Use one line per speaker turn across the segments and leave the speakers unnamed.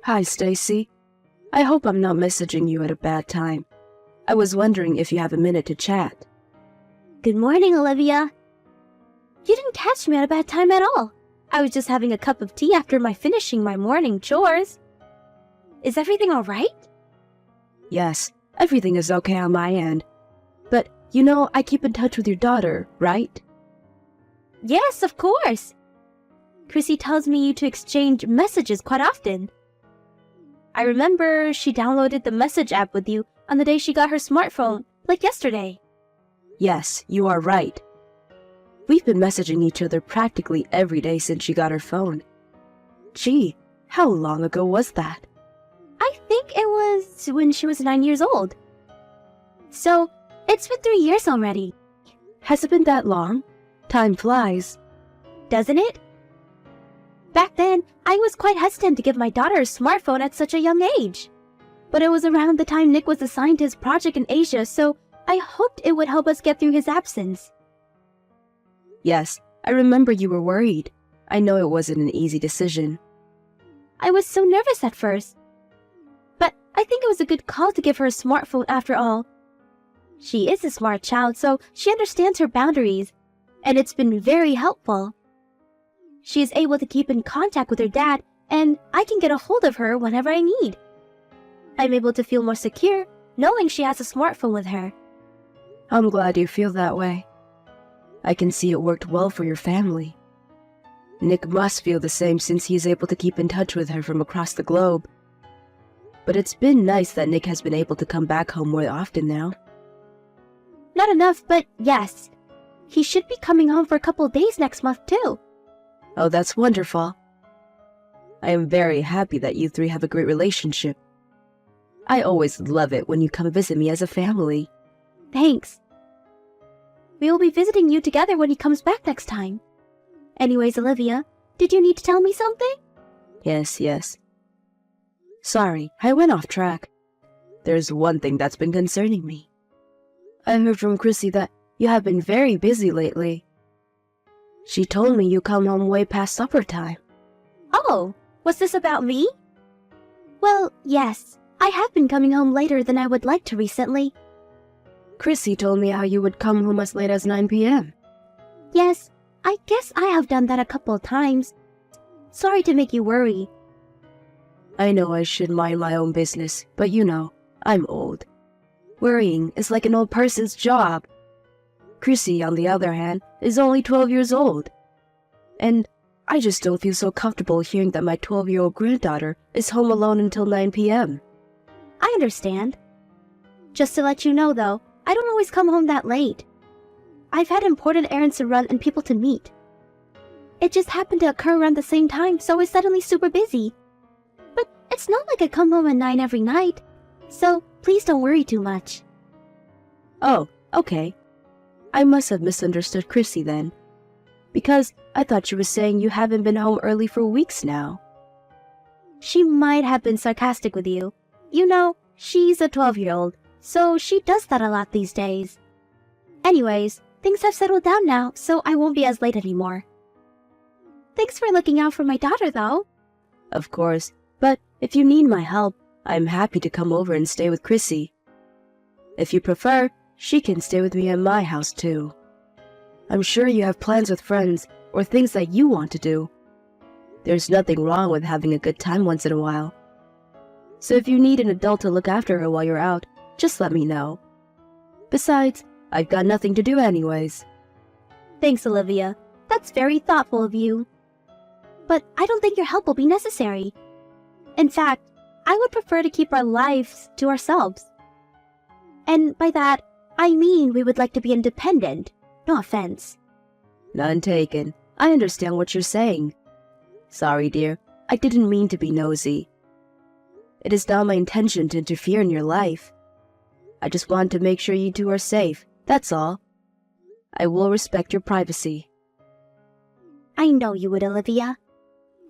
Hi, Stacy. I hope I'm not messaging you at a bad time. I was wondering if you have a minute to chat.
Good morning, Olivia. You didn't catch me at a bad time at all. I was just having a cup of tea after finishing my morning chores. Is everything all right?
Yes, everything is okay on my end. But, I keep in touch with your daughter, right?
Yes, of course. Chrissy tells me you to exchange messages quite often. I remember she downloaded the message app with you on the day she got her smartphone, like yesterday.
Yes, you are right. We've been messaging each other practically every day since she got her phone. Gee, how long ago was that?
I think it was when she was 9 years old. So, it's been 3 years already.
Has it been that long? Time flies.
Doesn't it? Back then, I was quite hesitant to give my daughter a smartphone at such a young age. But it was around the time Nick was assigned to his project in Asia, so I hoped it would help us get through his absence.
Yes, I remember you were worried. I know it wasn't an easy decision.
I was so nervous at first. But I think it was a good call to give her a smartphone after all. She is a smart child, so she understands her boundaries, and it's been very helpful. She is able to keep in contact with her dad, and I can get a hold of her whenever I need. I'm able to feel more secure knowing she has a smartphone with her.
I'm glad you feel that way. I can see it worked well for your family. Nick must feel the same since he is able to keep in touch with her from across the globe. But it's been nice that Nick has been able to come back home more often now.
Not enough, but yes. He should be coming home for a couple of days next month, too.
Oh, that's wonderful. I am very happy that you three have a great relationship. I always love it when you come visit me as a family.
Thanks. We will be visiting you together when he comes back next time. Anyways, Olivia, did you need to tell me something?
Yes. Sorry, I went off track. There's one thing that's been concerning me. I heard from Chrissy that you have been very busy lately. She told me you come home way past supper time.
Oh, was this about me? Well, yes, I have been coming home later than I would like to recently.
Chrissy told me how you would come home as late as 9 p.m.
Yes, I guess I have done that a couple of times. Sorry to make you worry.
I know I should mind my own business, but I'm old. Worrying is like an old person's job. Chrissy, on the other hand, is only 12 years old. And I just don't feel so comfortable hearing that my 12-year-old granddaughter is home alone until 9 p.m.
I understand. Just to let you know, though, I don't always come home that late. I've had important errands to run and people to meet. It just happened to occur around the same time, so I was suddenly super busy. But it's not like I come home at 9 every night, so please don't worry too much.
Oh, okay. I must have misunderstood Chrissy then, because I thought she was saying you haven't been home early for weeks now.
She might have been sarcastic with you. She's a 12-year-old, so she does that a lot these days. Anyways, things have settled down now, so I won't be as late anymore. Thanks for looking out for my daughter, though.
Of course, but if you need my help, I'm happy to come over and stay with Chrissy. If you prefer, she can stay with me at my house too. I'm sure you have plans with friends or things that you want to do. There's nothing wrong with having a good time once in a while. So if you need an adult to look after her while you're out, just let me know. Besides, I've got nothing to do anyways.
Thanks, Olivia. That's very thoughtful of you. But I don't think your help will be necessary. In fact, I would prefer to keep our lives to ourselves. And by that, I mean we would like to be independent. No offense.
None taken. I understand what you're saying. Sorry, dear. I didn't mean to be nosy. It is not my intention to interfere in your life. I just want to make sure you two are safe, that's all. I will respect your privacy.
I know you would, Olivia.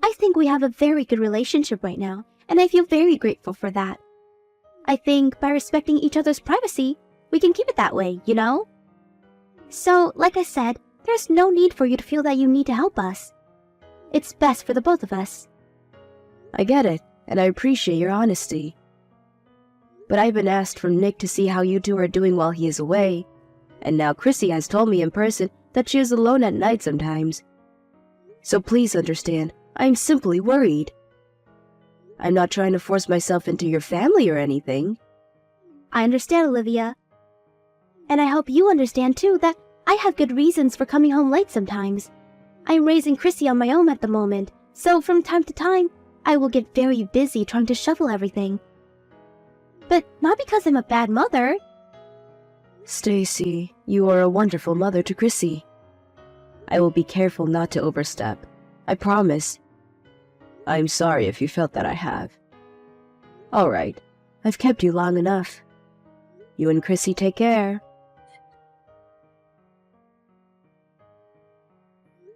I think we have a very good relationship right now, and I feel very grateful for that. I think by respecting each other's privacy, we can keep it that way, So, like I said, there's no need for you to feel that you need to help us. It's best for the both of us.
I get it. and I appreciate your honesty. But I've been asked from Nick to see how you two are doing while he is away, and now Chrissy has told me in person that she is alone at night sometimes. So please understand, I'm simply worried. I'm not trying to force myself into your family or anything.
I understand, Olivia. And I hope you understand, too, that I have good reasons for coming home late sometimes. I'm raising Chrissy on my own at the moment, so from time to time, I will get very busy trying to shovel everything. But not because I'm a bad mother.
Stacy, you are a wonderful mother to Chrissy. I will be careful not to overstep. I promise. I'm sorry if you felt that I have. All right, I've kept you long enough. You and Chrissy take care.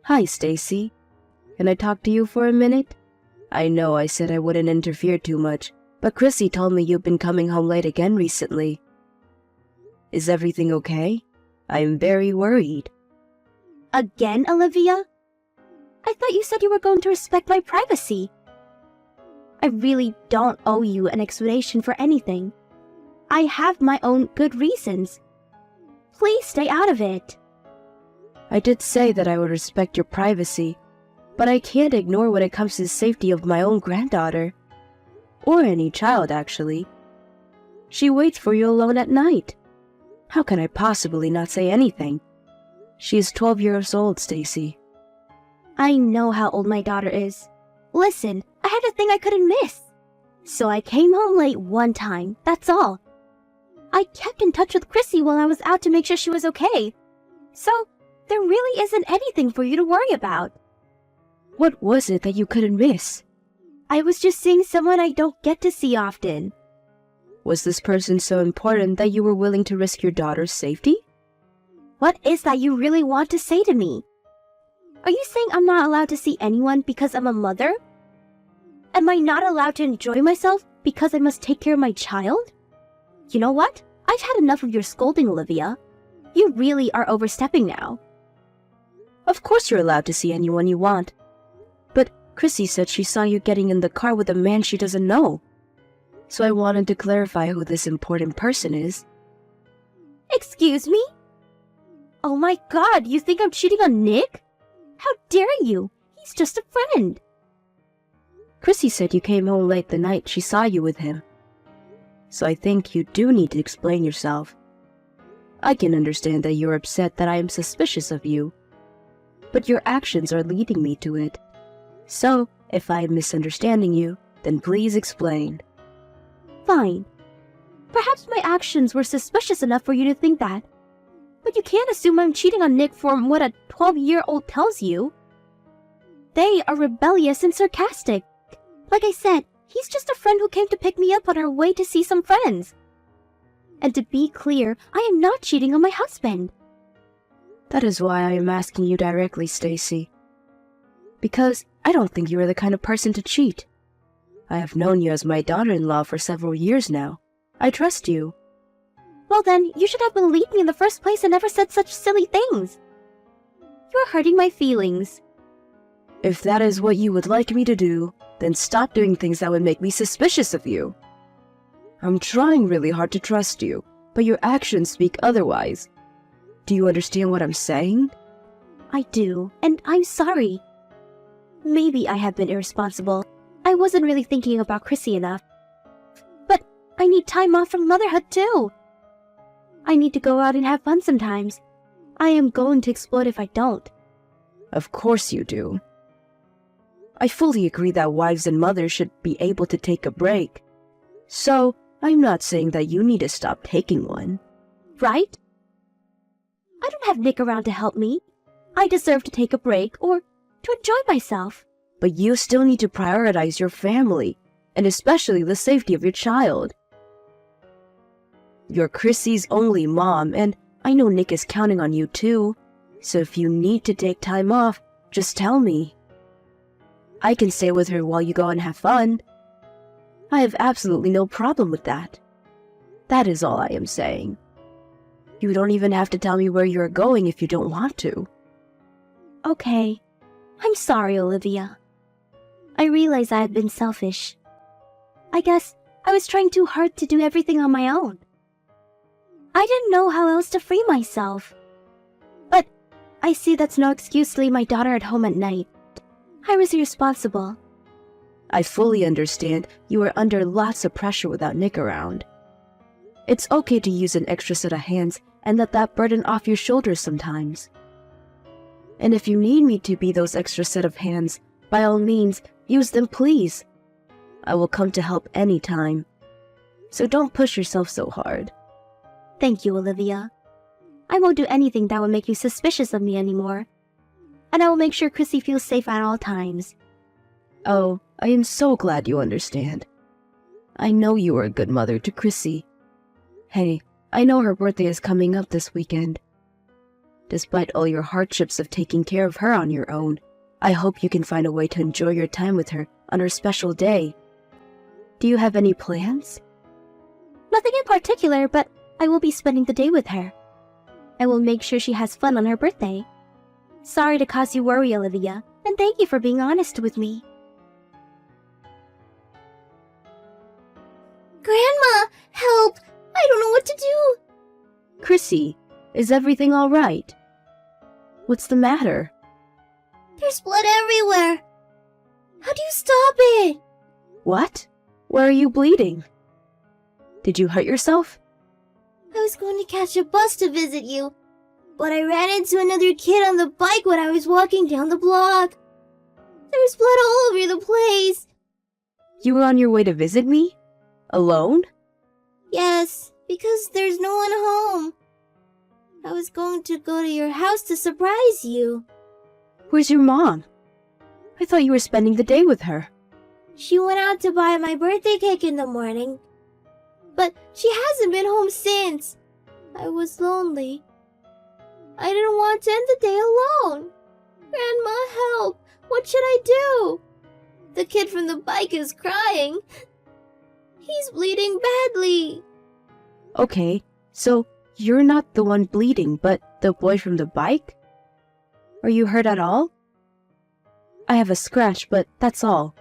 Hi, Stacy. Can I talk to you for a minute? I know I said I wouldn't interfere too much, but Chrissy told me you've been coming home late again recently. Is everything okay? I am very worried.
Again, Olivia? I thought you said you were going to respect my privacy. I really don't owe you an explanation for anything. I have my own good reasons. Please stay out of it.
I did say that I would respect your privacy, but I can't ignore when it comes to the safety of my own granddaughter. Or any child, actually. She waits for you alone at night. How can I possibly not say anything? She is 12 years old, Stacy.
I know how old my daughter is. Listen, I had a thing I couldn't miss. So I came home late one time, that's all. I kept in touch with Chrissy while I was out to make sure she was okay. So, there really isn't anything for you to worry about.
What was it that you couldn't miss?
I was just seeing someone I don't get to see often.
Was this person so important that you were willing to risk your daughter's safety?
What is that you really want to say to me? Are you saying I'm not allowed to see anyone because I'm a mother? Am I not allowed to enjoy myself because I must take care of my child? You know what? I've had enough of your scolding, Olivia. You really are overstepping now.
Of course you're allowed to see anyone you want. But Chrissy said she saw you getting in the car with a man she doesn't know. So I wanted to clarify who this important person is.
Excuse me? Oh my god, you think I'm cheating on Nick? How dare you? He's just a friend.
Chrissy said you came home late the night she saw you with him. So I think you do need to explain yourself. I can understand that you're upset that I am suspicious of you, but your actions are leading me to it. So, if I am misunderstanding you, then please explain.
Fine. Perhaps my actions were suspicious enough for you to think that. But you can't assume I'm cheating on Nick from what a 12-year-old tells you. They are rebellious and sarcastic. Like I said, he's just a friend who came to pick me up on our way to see some friends. And to be clear, I am not cheating on my husband.
That is why I am asking you directly, Stacy. Because I don't think you are the kind of person to cheat. I have known you as my daughter-in-law for several years now. I trust you.
Well then, you should have believed me in the first place and never said such silly things. You're hurting my feelings.
If that is what you would like me to do, then stop doing things that would make me suspicious of you. I'm trying really hard to trust you, but your actions speak otherwise. Do you understand what I'm saying?
I do, and I'm sorry. Maybe I have been irresponsible. I wasn't really thinking about Chrissy enough. But I need time off from motherhood too. I need to go out and have fun sometimes. I am going to explode if I don't.
Of course you do. I fully agree that wives and mothers should be able to take a break. So, I'm not saying that you need to stop taking one.
Right? I don't have Nick around to help me. I deserve to take a break or to enjoy myself.
But you still need to prioritize your family, and especially the safety of your child. You're Chrissy's only mom, and I know Nick is counting on you too. So if you need to take time off, just tell me. I can stay with her while you go and have fun. I have absolutely no problem with that. That is all I am saying. You don't even have to tell me where you're going if you don't want to.
Okay. I'm sorry, Olivia. I realize I have been selfish. I guess I was trying too hard to do everything on my own. I didn't know how else to free myself. But I see that's no excuse to leave my daughter at home at night. I was irresponsible.
I fully understand you are under lots of pressure without Nick around. It's okay to use an extra set of hands and let that burden off your shoulders sometimes. And if you need me to be those extra set of hands, by all means, use them, please. I will come to help any time. So don't push yourself so hard.
Thank you, Olivia. I won't do anything that will make you suspicious of me anymore. And I will make sure Chrissy feels safe at all times.
Oh, I am so glad you understand. I know you are a good mother to Chrissy. Hey, I know her birthday is coming up this weekend. Despite all your hardships of taking care of her on your own, I hope you can find a way to enjoy your time with her on her special day. Do you have any plans?
Nothing in particular, but I will be spending the day with her. I will make sure she has fun on her birthday. Sorry to cause you worry, Olivia, and thank you for being honest with me. Grandma, help! I don't know what to do!
Chrissy, is everything all right? What's the matter?
There's blood everywhere! How do you stop it?
What? Where are you bleeding? Did you hurt yourself?
I was going to catch a bus to visit you, but I ran into another kid on the bike when I was walking down the block. There was blood all over the place.
You were on your way to visit me? Alone?
Yes, because there's no one home. I was going to go to your house to surprise you.
Where's your mom? I thought you were spending the day with her.
She went out to buy my birthday cake in the morning, but she hasn't been home since. I was lonely. I didn't want to end the day alone. Grandma, help! What should I do? The kid from the bike is crying. He's bleeding badly.
Okay, so you're not the one bleeding, but the boy from the bike? Are you hurt at all? I have a scratch, but that's all.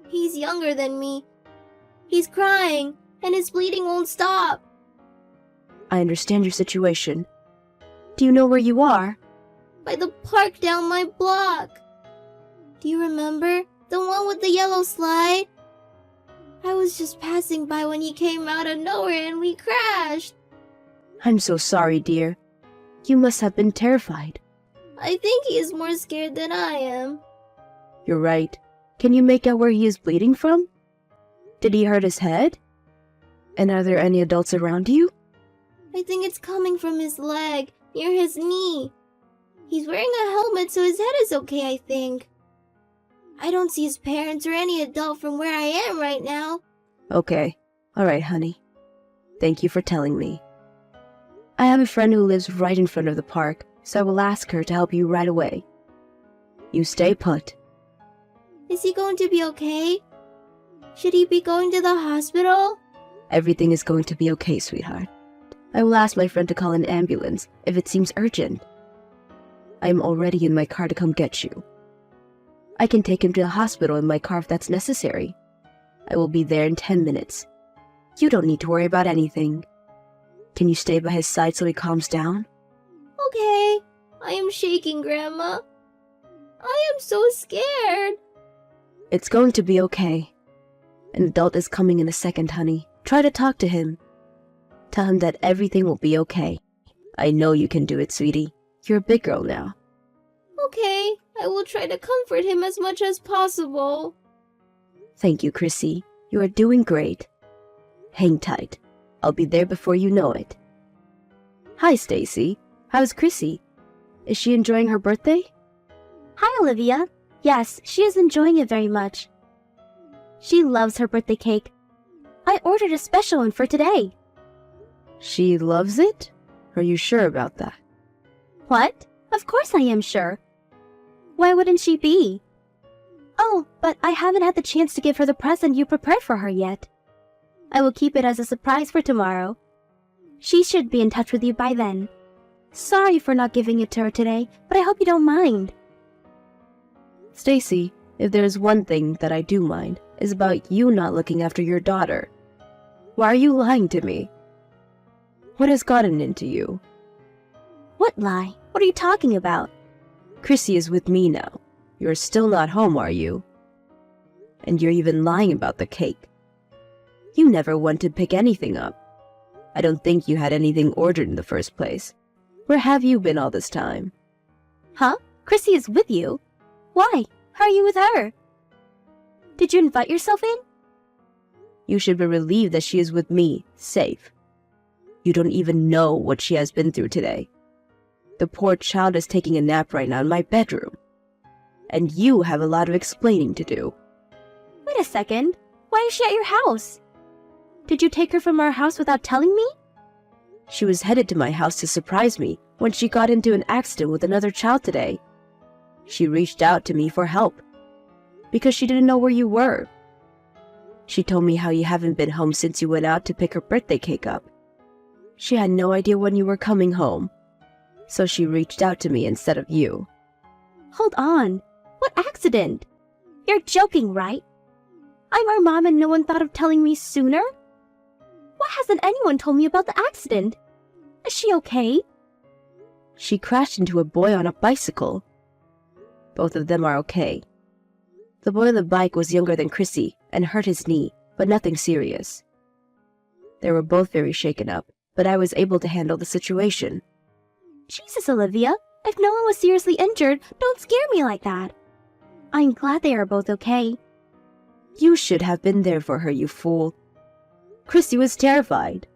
He's younger than me. He's crying, and his bleeding won't stop.
I understand your situation. Do you know where you are?
By the park down my block. Do you remember? The one with the yellow slide? I was just passing by when he came out of nowhere and we crashed.
I'm so sorry, dear. You must have been terrified.
I think he is more scared than I am.
You're right. Can you make out where he is bleeding from? Did he hurt his head? And are there any adults around you?
I think it's coming from his leg, near his knee. He's wearing a helmet, so his head is okay, I think. I don't see his parents or any adult from where I am right now.
Okay. All right, honey. Thank you for telling me. I have a friend who lives right in front of the park, so I will ask her to help you right away. You stay put.
Is he going to be okay? Should he be going to the hospital?
Everything is going to be okay, sweetheart. I will ask my friend to call an ambulance if it seems urgent. I am already in my car to come get you. I can take him to the hospital in my car if that's necessary. I will be there in 10 minutes. You don't need to worry about anything. Can you stay by his side so he calms down?
Okay. I am shaking, Grandma. I am so scared.
It's going to be okay. An adult is coming in a second, honey. Try to talk to him. Tell him that everything will be okay. I know you can do it, sweetie. You're a big girl now.
Okay, I will try to comfort him as much as possible.
Thank you, Chrissy. You are doing great. Hang tight. I'll be there before you know it. Hi, Stacy. How's Chrissy? Is she enjoying her birthday?
Hi, Olivia. Yes, she is enjoying it very much. She loves her birthday cake. I ordered a special one for today.
She loves it? Are you sure about that?
What? Of course I am sure. Why wouldn't she be? Oh, but I haven't had the chance to give her the present you prepared for her yet. I will keep it as a surprise for tomorrow. She should be in touch with you by then. Sorry for not giving it to her today, but I hope you don't mind.
Stacy, if there is one thing that I do mind, is about you not looking after your daughter. Why are you lying to me? What has gotten into you?
What lie? What are you talking about?
Chrissy is with me now. You're still not home, are you? And you're even lying about the cake. You never went to pick anything up. I don't think you had anything ordered in the first place. Where have you been all this time?
Huh? Chrissy is with you? Why? How are you with her? Did you invite yourself in?
You should be relieved that she is with me, safe. You don't even know what she has been through today. The poor child is taking a nap right now in my bedroom. And you have a lot of explaining to do.
Wait a second. Why is she at your house? Did you take her from our house without telling me?
She was headed to my house to surprise me when she got into an accident with another child today. She reached out to me for help because she didn't know where you were. She told me how you haven't been home since you went out to pick her birthday cake up. She had no idea when you were coming home, so she reached out to me instead of you.
Hold on. What accident? You're joking, right? I'm her mom and no one thought of telling me sooner? Why hasn't anyone told me about the accident? Is she okay?
She crashed into a boy on a bicycle. Both of them are okay. The boy on the bike was younger than Chrissy and hurt his knee, but nothing serious. They were both very shaken up, but I was able to handle the situation.
Jesus, Olivia. If no one was seriously injured, don't scare me like that. I'm glad they are both okay.
You should have been there for her, you fool. Chrissy was terrified.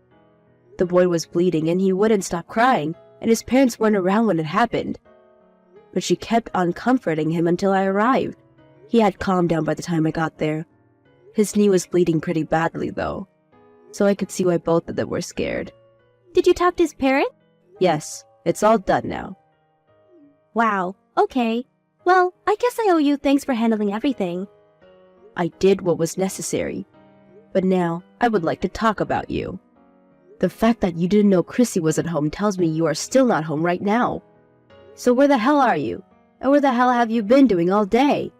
The boy was bleeding and he wouldn't stop crying, and his parents weren't around when it happened. But she kept on comforting him until I arrived. He had calmed down by the time I got there. His knee was bleeding pretty badly, though, so I could see why both of them were scared.
Did you talk to his parents?
Yes, it's all done now.
Wow, okay. Well, I guess I owe you thanks for handling everything.
I did what was necessary. But now, I would like to talk about you. The fact that you didn't know Chrissy was at home tells me you are still not home right now. So where the hell are you? And where the hell have you been doing all day?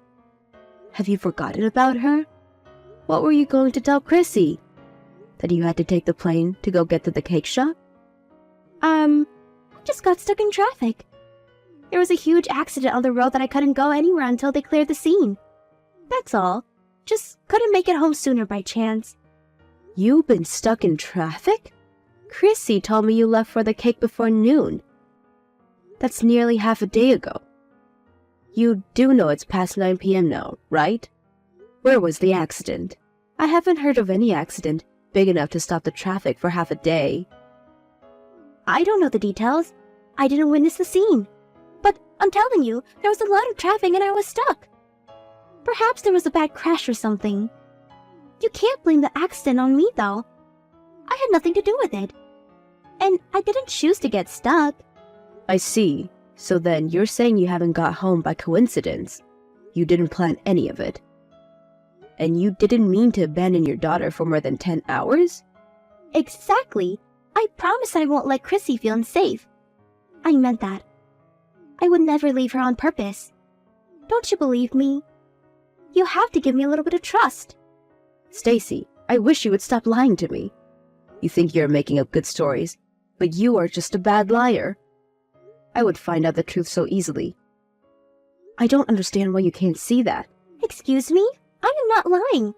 Have you forgotten about her? What were you going to tell Chrissy? That you had to take the plane to go get to the cake shop?
I just got stuck in traffic. There was a huge accident on the road that I couldn't go anywhere until they cleared the scene. That's all. Just couldn't make it home sooner by chance.
You've been stuck in traffic? Chrissy told me you left for the cake before noon. That's nearly half a day ago. You do know it's past 9 p.m. now, right? Where was the accident? I haven't heard of any accident big enough to stop the traffic for half a day.
I don't know the details. I didn't witness the scene. But I'm telling you, there was a lot of traffic and I was stuck. Perhaps there was a bad crash or something. You can't blame the accident on me, though. I had nothing to do with it. And I didn't choose to get stuck.
I see. So then you're saying you haven't got home by coincidence. You didn't plan any of it. And you didn't mean to abandon your daughter for more than 10 hours?
Exactly. I promise I won't let Chrissy feel unsafe. I meant that. I would never leave her on purpose. Don't you believe me? You have to give me a little bit of trust.
Stacy, I wish you would stop lying to me. You think you're making up good stories, but you are just a bad liar. I would find out the truth so easily. I don't understand why you can't see that.
Excuse me? I am not lying.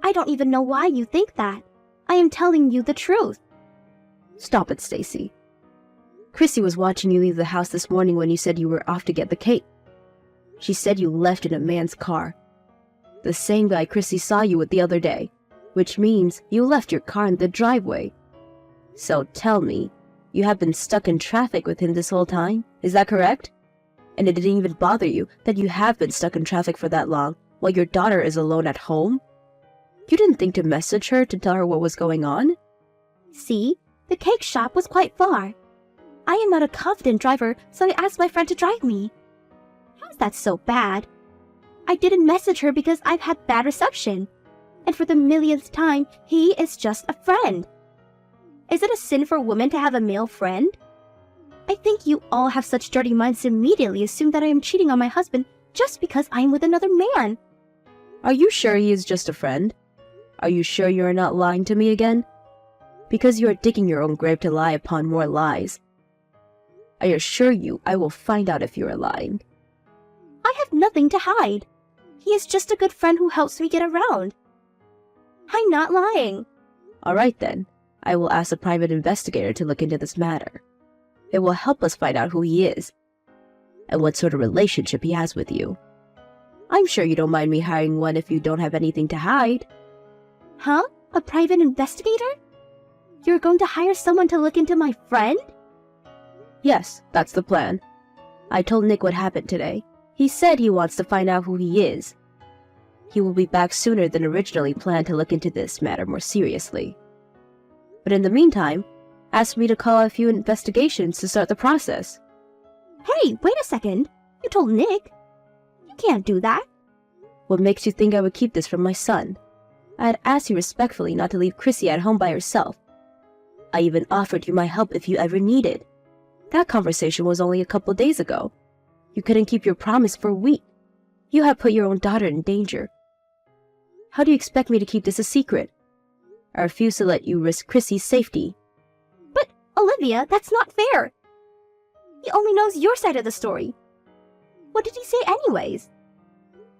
I don't even know why you think that. I am telling you the truth.
Stop it, Stacy. Chrissy was watching you leave the house this morning when you said you were off to get the cake. She said you left in a man's car. The same guy Chrissy saw you with the other day, which means you left your car in the driveway. So tell me, you have been stuck in traffic with him this whole time? Is that correct? And it didn't even bother you that you have been stuck in traffic for that long while your daughter is alone at home? You didn't think to message her to tell her what was going on?
See, the cake shop was quite far. I am not a confident driver, so I asked my friend to drive me. How is that so bad? I didn't message her because I've had bad reception. And for the millionth time, he is just a friend. Is it a sin for a woman to have a male friend? I think you all have such dirty minds to immediately assume that I am cheating on my husband just because I am with another man.
Are you sure he is just a friend? Are you sure you are not lying to me again? Because you are digging your own grave to lie upon more lies. I assure you I will find out if you are lying.
I have nothing to hide. He is just a good friend who helps me get around. I'm not lying.
All right then. I will ask a private investigator to look into this matter. It will help us find out who he is and what sort of relationship he has with you. I'm sure you don't mind me hiring one if you don't have anything to hide.
Huh? A private investigator? You're going to hire someone to look into my friend?
Yes, that's the plan. I told Nick what happened today. He said he wants to find out who he is. He will be back sooner than originally planned to look into this matter more seriously. But in the meantime, ask me to call a few investigations to start the process.
Hey, wait a second. You told Nick. You can't do that.
What makes you think I would keep this from my son? I had asked you respectfully not to leave Chrissy at home by herself. I even offered you my help if you ever needed. That conversation was only a couple days ago. You couldn't keep your promise for a week. You have put your own daughter in danger. How do you expect me to keep this a secret? I refuse to let you risk Chrissy's safety.
But, Olivia, that's not fair. He only knows your side of the story. What did he say anyways?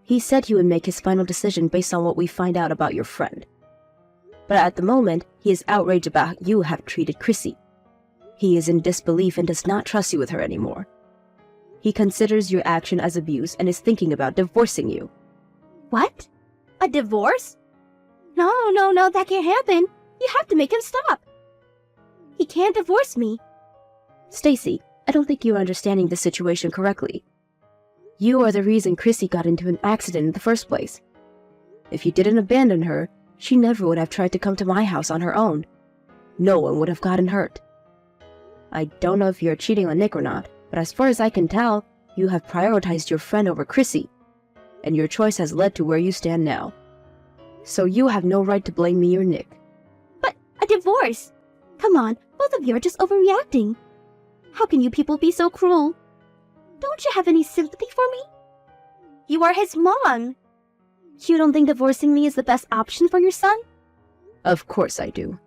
He said he would make his final decision based on what we find out about your friend. But at the moment, he is outraged about how you have treated Chrissy. He is in disbelief and does not trust you with her anymore. He considers your action as abuse and is thinking about divorcing you.
What? A divorce? No, that can't happen. You have to make him stop. He can't divorce me.
Stacy, I don't think you are understanding the situation correctly. You are the reason Chrissy got into an accident in the first place. If you didn't abandon her, she never would have tried to come to my house on her own. No one would have gotten hurt. I don't know if you're cheating on Nick or not, but as far as I can tell, you have prioritized your friend over Chrissy, and your choice has led to where you stand now. So you have no right to blame me or Nick.
But a divorce? Come on, both of you are just overreacting. How can you people be so cruel? Don't you have any sympathy for me? You are his mom. You don't think divorcing me is the best option for your son?
Of course I do.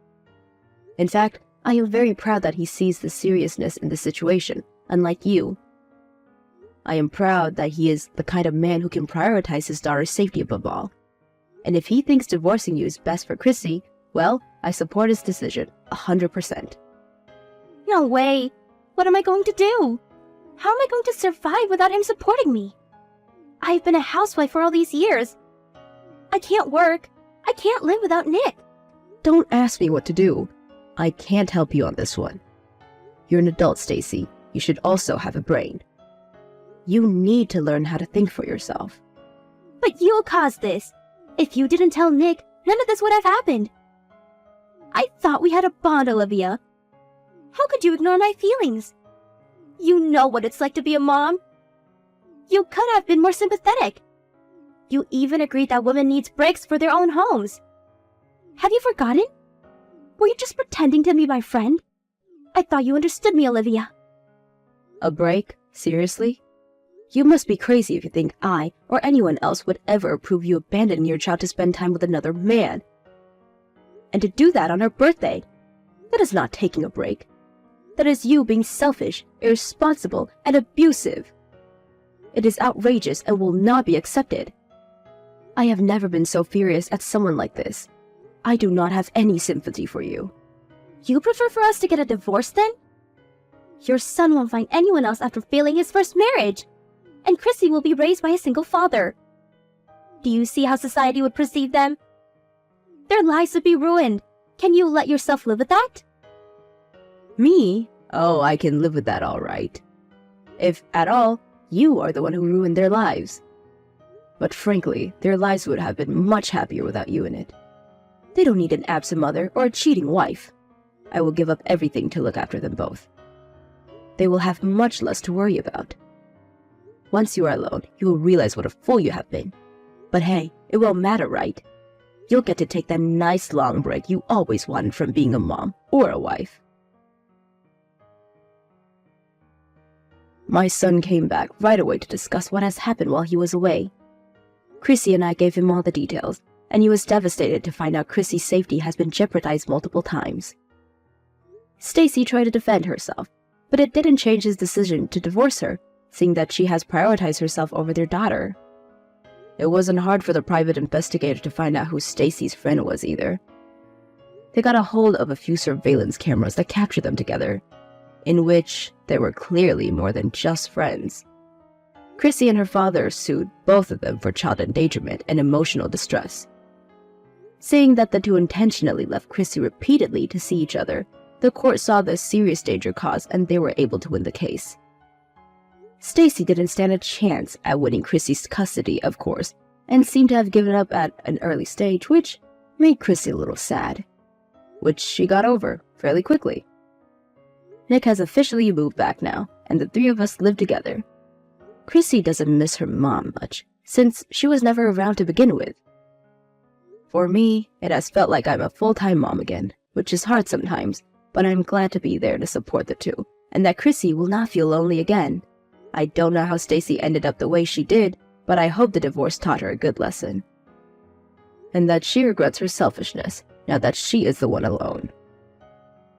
In fact, I am very proud that he sees the seriousness in the situation, unlike you. I am proud that he is the kind of man who can prioritize his daughter's safety above all. And if he thinks divorcing you is best for Chrissy, well, I support his decision, 100%.
No way. What am I going to do? How am I going to survive without him supporting me? I've been a housewife for all these years. I can't work. I can't live without Nick.
Don't ask me what to do. I can't help you on this one. You're an adult, Stacy. You should also have a brain. You need to learn how to think for yourself.
But you caused this. If you didn't tell Nick, none of this would have happened. I thought we had a bond, Olivia. How could you ignore my feelings? You know what it's like to be a mom. You could have been more sympathetic. You even agreed that women need breaks for their own homes. Have you forgotten? Were you just pretending to be my friend? I thought you understood me, Olivia.
A break? Seriously? You must be crazy if you think I or anyone else would ever approve you abandoning your child to spend time with another man. And to do that on her birthday. That is not taking a break. That is you being selfish, irresponsible, and abusive. It is outrageous and will not be accepted. I have never been so furious at someone like this. I do not have any sympathy for you.
You prefer for us to get a divorce then? Your son won't find anyone else after failing his first marriage. And Chrissy will be raised by a single father. Do you see how society would perceive them? Their lives would be ruined. Can you let yourself live with that?
Me? Oh, I can live with that all right. If at all, you are the one who ruined their lives. But frankly, their lives would have been much happier without you in it. They don't need an absent mother or a cheating wife. I will give up everything to look after them both. They will have much less to worry about. Once you are alone, you will realize what a fool you have been. But hey, it won't matter, right? You'll get to take that nice long break you always wanted from being a mom or a wife. My son came back right away to discuss what has happened while he was away. Chrissy and I gave him all the details, and he was devastated to find out Chrissy's safety has been jeopardized multiple times. Stacy tried to defend herself, but it didn't change his decision to divorce her, seeing that she has prioritized herself over their daughter. It wasn't hard for the private investigator to find out who Stacy's friend was either. They got a hold of a few surveillance cameras that captured them together, in which they were clearly more than just friends. Chrissy and her father sued both of them for child endangerment and emotional distress. Seeing that the two intentionally left Chrissy repeatedly to see each other, the court saw the serious danger caused and they were able to win the case. Stacy didn't stand a chance at winning Chrissy's custody, of course, and seemed to have given up at an early stage, which made Chrissy a little sad, which she got over fairly quickly. Nick has officially moved back now, and the three of us live together. Chrissy doesn't miss her mom much, since she was never around to begin with. For me, it has felt like I'm a full-time mom again, which is hard sometimes, but I'm glad to be there to support the two, and that Chrissy will not feel lonely again. I don't know how Stacy ended up the way she did, but I hope the divorce taught her a good lesson. And that she regrets her selfishness, now that she is the one alone.